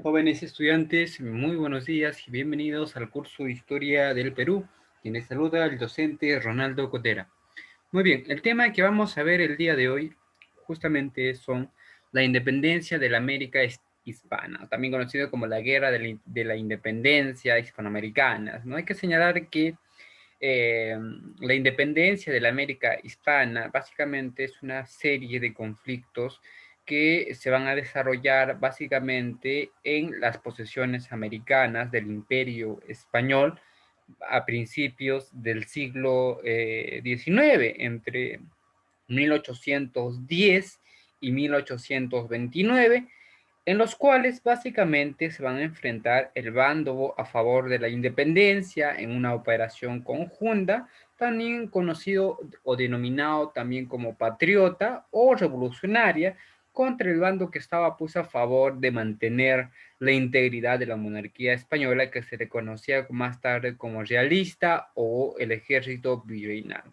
Jóvenes estudiantes, muy buenos días y bienvenidos al curso de Historia del Perú. Quien les saluda el docente Ronaldo Cotera. Muy bien, el tema que vamos a ver el día de hoy justamente son la independencia de la América hispana, también conocido como la Guerra de la Independencia Hispanoamericana, ¿no? Hay que señalar que eh, la independencia de la América hispana básicamente es una serie de conflictos que se van a desarrollar básicamente en las posesiones americanas del Imperio Español a principios del siglo XIX, entre 1810 y 1829, en los cuales básicamente se van a enfrentar el bando a favor de la independencia en una operación conjunta, también conocido o denominado también como patriota o revolucionaria, contra el bando que estaba pues a favor de mantener la integridad de la monarquía española, que se le conocía más tarde como realista o el ejército virreinal.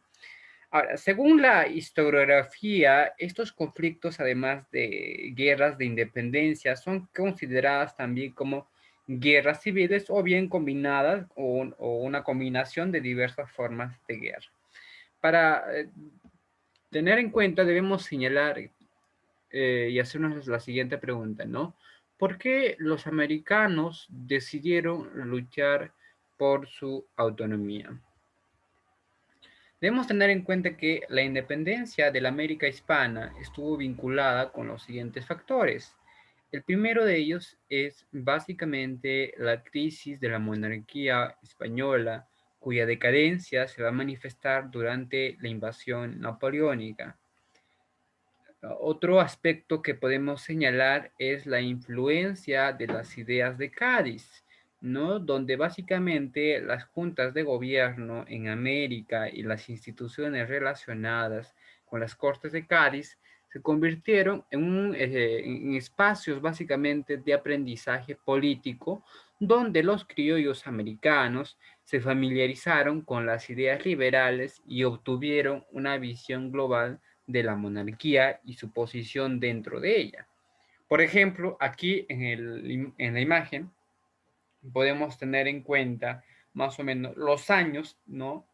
Ahora, según la historiografía, estos conflictos, además de guerras de independencia, son consideradas también como guerras civiles o bien combinadas o una combinación de diversas formas de guerra. Para tener en cuenta, debemos señalar y hacernos la siguiente pregunta, ¿no? ¿Por qué los americanos decidieron luchar por su autonomía? Debemos tener en cuenta que la independencia de la América hispana estuvo vinculada con los siguientes factores. El primero de ellos es básicamente la crisis de la monarquía española, cuya decadencia se va a manifestar durante la invasión napoleónica. Otro aspecto que podemos señalar es la influencia de las ideas de Cádiz, ¿no? Donde básicamente las juntas de gobierno en América y las instituciones relacionadas con las Cortes de Cádiz se convirtieron en espacios básicamente de aprendizaje político, donde los criollos americanos se familiarizaron con las ideas liberales y obtuvieron una visión global de la monarquía y su posición dentro de ella. Por ejemplo, aquí en la imagen podemos tener en cuenta más o menos los años, ¿no?,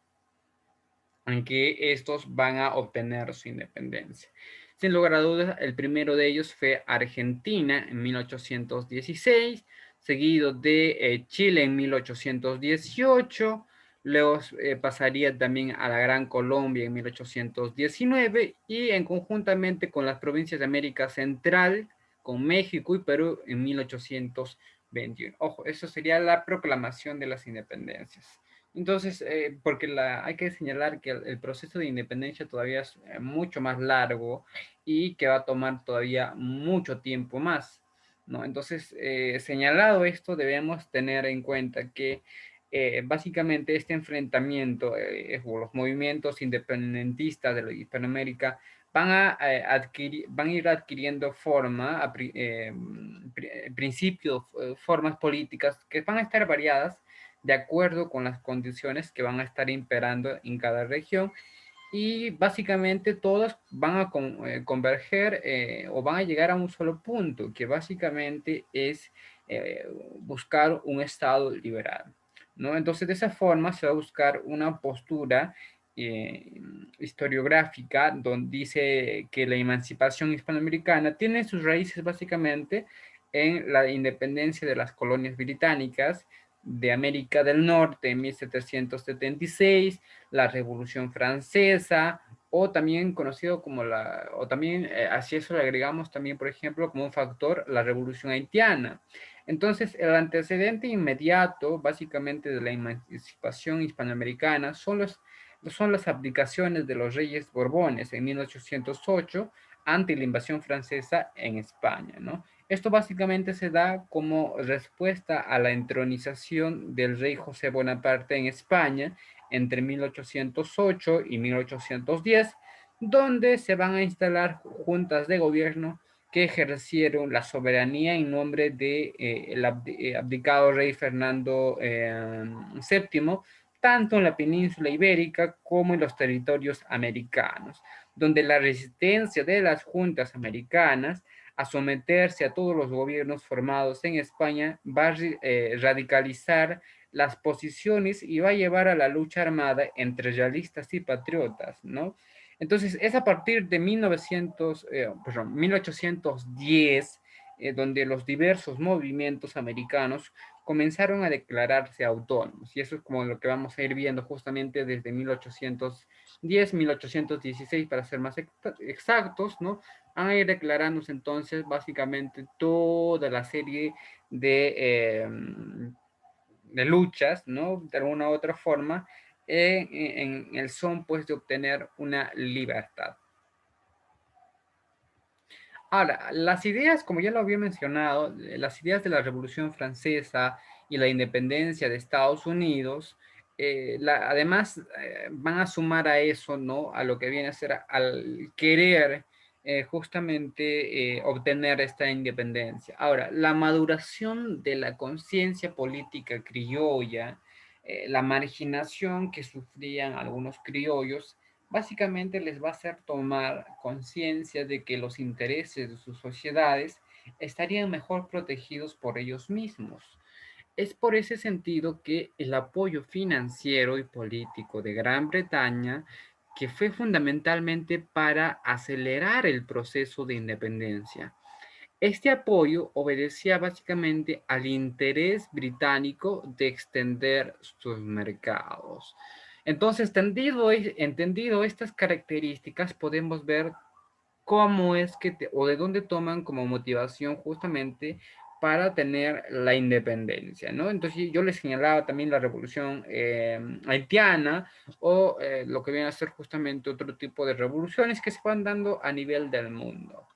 en que estos van a obtener su independencia. Sin lugar a dudas, el primero de ellos fue Argentina en 1816, seguido de Chile en 1818, luego pasaría también a la Gran Colombia en 1819 y en conjuntamente con las provincias de América Central, con México y Perú en 1821. Ojo, eso sería la proclamación de las independencias. Entonces, porque hay que señalar que el proceso de independencia todavía es mucho más largo y que va a tomar todavía mucho tiempo más, ¿no? Entonces, señalado esto, debemos tener en cuenta que básicamente este enfrentamiento o los movimientos independentistas de la Hispanoamérica van a ir adquiriendo forma, principios, formas políticas que van a estar variadas de acuerdo con las condiciones que van a estar imperando en cada región y básicamente todas van a converger o van a llegar a un solo punto, que básicamente es buscar un Estado liberal, ¿no? Entonces, de esa forma se va a buscar una postura eh, historiográfica donde dice que la emancipación hispanoamericana tiene sus raíces básicamente en la independencia de las colonias británicas de América del Norte en 1776, la Revolución Francesa, o también conocido como o también así eso le agregamos también, por ejemplo, como un factor, la Revolución Haitiana. Entonces, el antecedente inmediato, básicamente, de la emancipación hispanoamericana son las abdicaciones de los reyes Borbones en 1808 ante la invasión francesa en España, ¿no? Esto básicamente se da como respuesta a la entronización del rey José Bonaparte en España entre 1808 y 1810, donde se van a instalar juntas de gobierno que ejercieron la soberanía en nombre de abdicado rey Fernando VII, tanto en la península ibérica como en los territorios americanos, donde la resistencia de las juntas americanas a someterse a todos los gobiernos formados en España, va a radicalizar las posiciones y va a llevar a la lucha armada entre realistas y patriotas, ¿no? Entonces, es a partir de 1810 donde los diversos movimientos americanos comenzaron a declararse autónomos. Y eso es como lo que vamos a ir viendo justamente desde 1810, 1816, para ser más exactos, ¿no? Van a ir declarándose entonces básicamente toda la serie de luchas, ¿no? De alguna u otra forma, en el son, pues, de obtener una libertad. Ahora, las ideas, como ya lo había mencionado, las ideas de la Revolución Francesa y la independencia de Estados Unidos, además van a sumar a eso, ¿no? A lo que viene a ser al querer justamente obtener esta independencia. Ahora, la maduración de la conciencia política criolla, la marginación que sufrían algunos criollos, básicamente les va a hacer tomar conciencia de que los intereses de sus sociedades estarían mejor protegidos por ellos mismos. Es por ese sentido que el apoyo financiero y político de Gran Bretaña, que fue fundamentalmente para acelerar el proceso de independencia. Este apoyo obedecía básicamente al interés británico de extender sus mercados. Entonces, entendido estas características, podemos ver cómo es que, o de dónde toman como motivación justamente para tener la independencia, ¿no? Entonces, yo les señalaba también la revolución haitiana o lo que viene a ser justamente otro tipo de revoluciones que se van dando a nivel del mundo.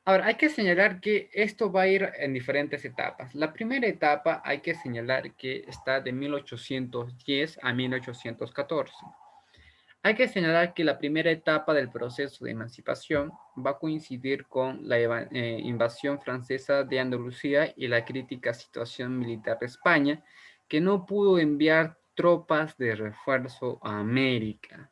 Ahora, hay que señalar que esto va a ir en diferentes etapas. La primera etapa hay que señalar que está de 1810 a 1814. Hay que señalar que la primera etapa del proceso de emancipación va a coincidir con la invasión francesa de Andalucía y la crítica situación militar de España, que no pudo enviar tropas de refuerzo a América.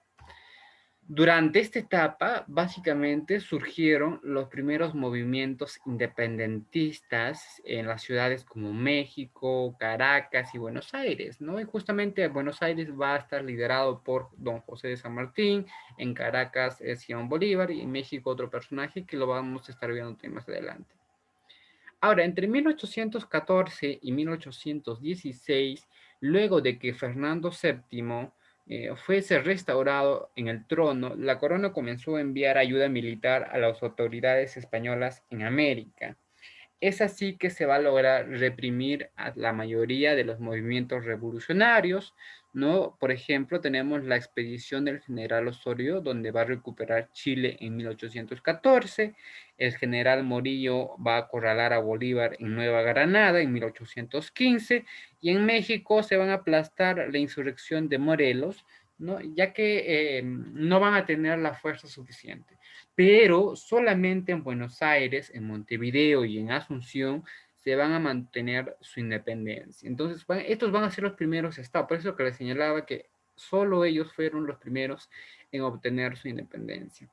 Durante esta etapa, básicamente surgieron los primeros movimientos independentistas en las ciudades como México, Caracas y Buenos Aires, ¿no? Y justamente Buenos Aires va a estar liderado por don José de San Martín, en Caracas es Simón Bolívar y en México otro personaje que lo vamos a estar viendo más adelante. Ahora, entre 1814 y 1816, luego de que Fernando VII fuese restaurado en el trono, la corona comenzó a enviar ayuda militar a las autoridades españolas en América. Es así que se va a lograr reprimir a la mayoría de los movimientos revolucionarios, ¿no? Por ejemplo, tenemos la expedición del general Osorio, donde va a recuperar Chile en 1814. El general Morillo va a acorralar a Bolívar en Nueva Granada en 1815. Y en México se van a aplastar la insurrección de Morelos, ¿no? Ya que no van a tener la fuerza suficiente. Pero solamente en Buenos Aires, en Montevideo y en Asunción se van a mantener su independencia. Entonces, estos van a ser los primeros estados. Por eso que les señalaba que solo ellos fueron los primeros en obtener su independencia.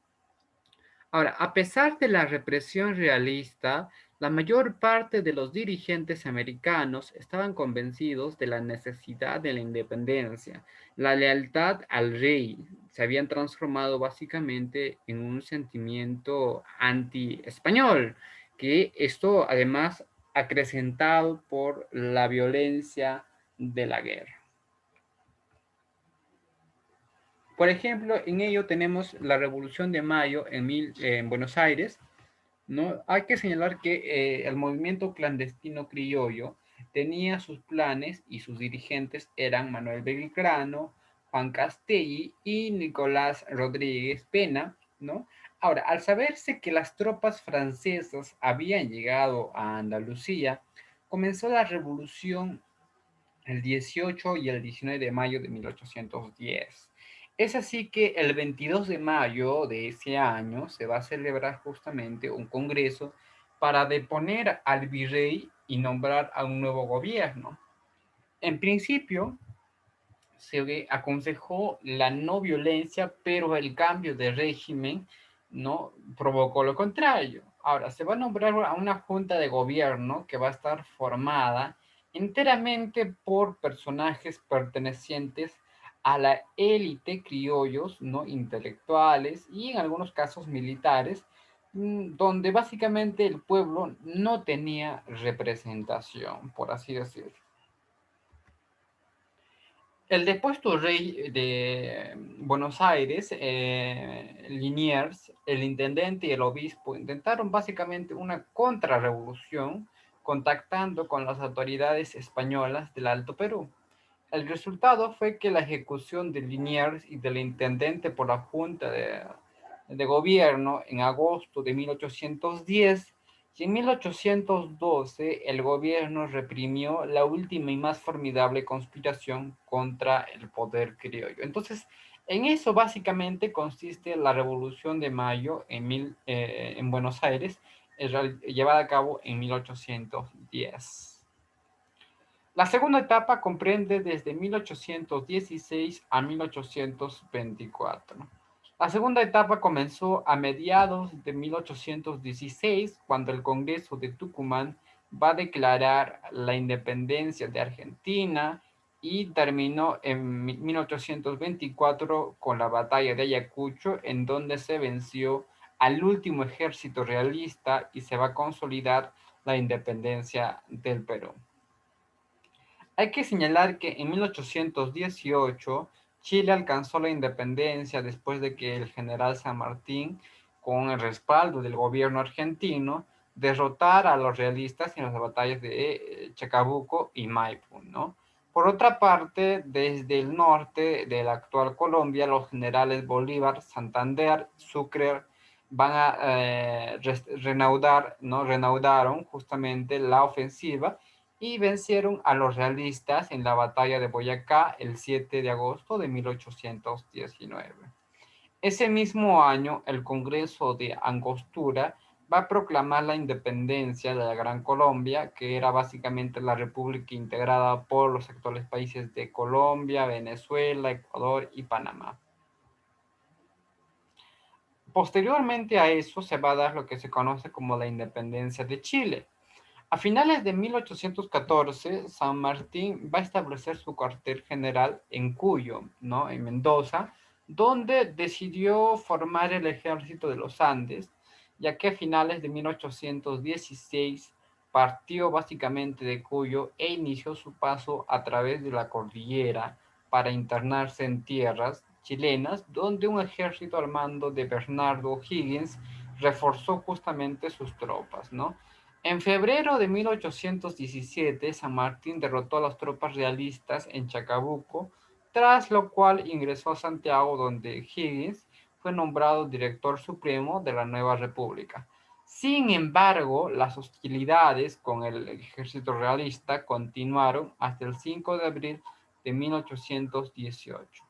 Ahora, a pesar de la represión realista, la mayor parte de los dirigentes americanos estaban convencidos de la necesidad de la independencia. La lealtad al rey se habían transformado básicamente en un sentimiento anti-español, que esto además acrecentado por la violencia de la guerra. Por ejemplo, en ello tenemos la Revolución de Mayo en Buenos Aires, ¿no? Hay que señalar que el movimiento clandestino criollo tenía sus planes y sus dirigentes eran Manuel Belgrano, Juan Castelli y Nicolás Rodríguez Pena, ¿no? Ahora, al saberse que las tropas francesas habían llegado a Andalucía, comenzó la revolución el 18 y el 19 de mayo de 1810. Es así que el 22 de mayo de ese año se va a celebrar justamente un congreso para deponer al virrey y nombrar a un nuevo gobierno. En principio, se aconsejó la no violencia, pero el cambio de régimen ¿no? Provocó lo contrario. Ahora, se va a nombrar a una junta de gobierno que va a estar formada enteramente por personajes pertenecientes a la élite criollos, ¿no? Intelectuales y en algunos casos militares, donde básicamente el pueblo no tenía representación, por así decirlo. El depuesto rey de Buenos Aires, Liniers, el intendente y el obispo intentaron básicamente una contrarrevolución contactando con las autoridades españolas del Alto Perú. El resultado fue que la ejecución de Liniers y del intendente por la Junta de Gobierno en agosto de 1810 y en 1812 el gobierno reprimió la última y más formidable conspiración contra el poder criollo. Entonces, en eso básicamente consiste la Revolución de Mayo en Buenos Aires, llevada a cabo en 1810. La segunda etapa comprende desde 1816 a 1824. La segunda etapa comenzó a mediados de 1816, cuando el Congreso de Tucumán va a declarar la independencia de Argentina y terminó en 1824 con la batalla de Ayacucho, en donde se venció al último ejército realista y se va a consolidar la independencia del Perú. Hay que señalar que en 1818 Chile alcanzó la independencia después de que el general San Martín, con el respaldo del gobierno argentino, derrotara a los realistas en las batallas de Chacabuco y Maipú, ¿no? Por otra parte, desde el norte de la actual Colombia, los generales Bolívar, Santander, Sucre van a reanudar, ¿no? Reanudaron justamente la ofensiva y vencieron a los realistas en la batalla de Boyacá el 7 de agosto de 1819. Ese mismo año, el Congreso de Angostura va a proclamar la independencia de la Gran Colombia, que era básicamente la república integrada por los actuales países de Colombia, Venezuela, Ecuador y Panamá. Posteriormente a eso se va a dar lo que se conoce como la independencia de Chile. A finales de 1814, San Martín va a establecer su cuartel general en Cuyo, ¿no? En Mendoza, donde decidió formar el ejército de los Andes, ya que a finales de 1816 partió básicamente de Cuyo e inició su paso a través de la cordillera para internarse en tierras chilenas, donde un ejército al mando de Bernardo O'Higgins reforzó justamente sus tropas, ¿no? En febrero de 1817, San Martín derrotó a las tropas realistas en Chacabuco, tras lo cual ingresó a Santiago, donde Higgins fue nombrado director supremo de la nueva república. Sin embargo, las hostilidades con el ejército realista continuaron hasta el 5 de abril de 1818,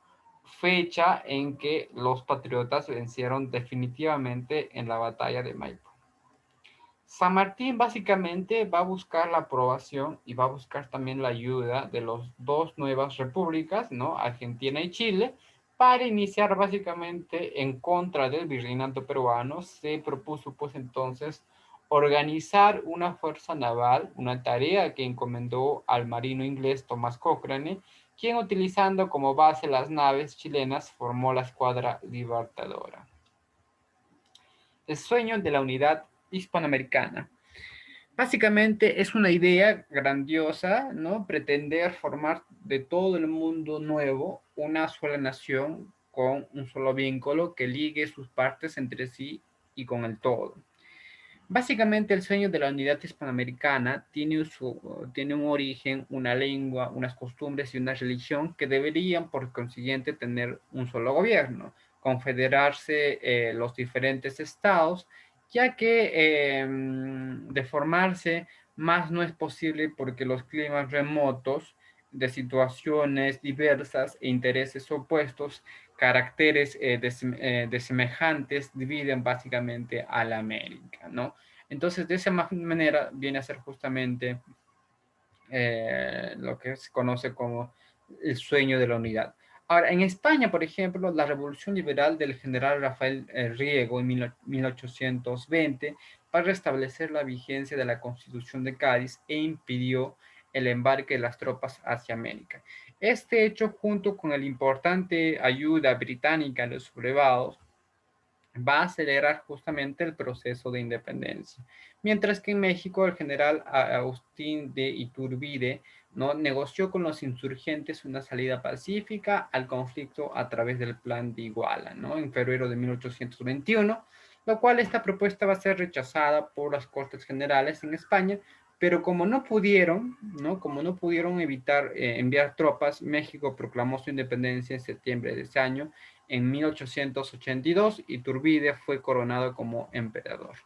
fecha en que los patriotas vencieron definitivamente en la batalla de Maipú. San Martín básicamente va a buscar la aprobación y va a buscar también la ayuda de las dos nuevas repúblicas, ¿no? Argentina y Chile, para iniciar básicamente en contra del virreinato peruano. Se propuso pues entonces organizar una fuerza naval, una tarea que encomendó al marino inglés Thomas Cochrane, quien utilizando como base las naves chilenas formó la Escuadra Libertadora. El sueño de la unidad hispanoamericana. Básicamente es una idea grandiosa, ¿no? Pretender formar de todo el mundo nuevo una sola nación con un solo vínculo que ligue sus partes entre sí y con el todo. Básicamente el sueño de la unidad hispanoamericana tiene un origen, una lengua, unas costumbres y una religión que deberían por consiguiente tener un solo gobierno, confederarse los diferentes estados, ya que de formarse más no es posible porque los climas remotos de situaciones diversas e intereses opuestos, caracteres de semejantes dividen básicamente a la América, ¿no? Entonces, de esa manera viene a ser justamente lo que se conoce como el sueño de la unidad. Ahora, en España, por ejemplo, la revolución liberal del general Rafael Riego en 1820 para restablecer la vigencia de la Constitución de Cádiz e impidió el embarque de las tropas hacia América. Este hecho, junto con la importante ayuda británica en los sublevados, va a acelerar justamente el proceso de independencia. Mientras que en México el general Agustín de Iturbide, ¿no?, negoció con los insurgentes una salida pacífica al conflicto a través del Plan de Iguala, ¿no?, en febrero de 1821, lo cual esta propuesta va a ser rechazada por las Cortes Generales en España, pero como no pudieron, ¿no?, como no pudieron evitar enviar tropas, México proclamó su independencia en septiembre de ese año. En 1882, Iturbide fue coronado como emperador.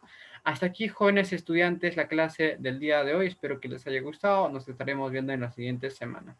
Hasta aquí, jóvenes estudiantes, la clase del día de hoy. Espero que les haya gustado. Nos estaremos viendo en la siguiente semana.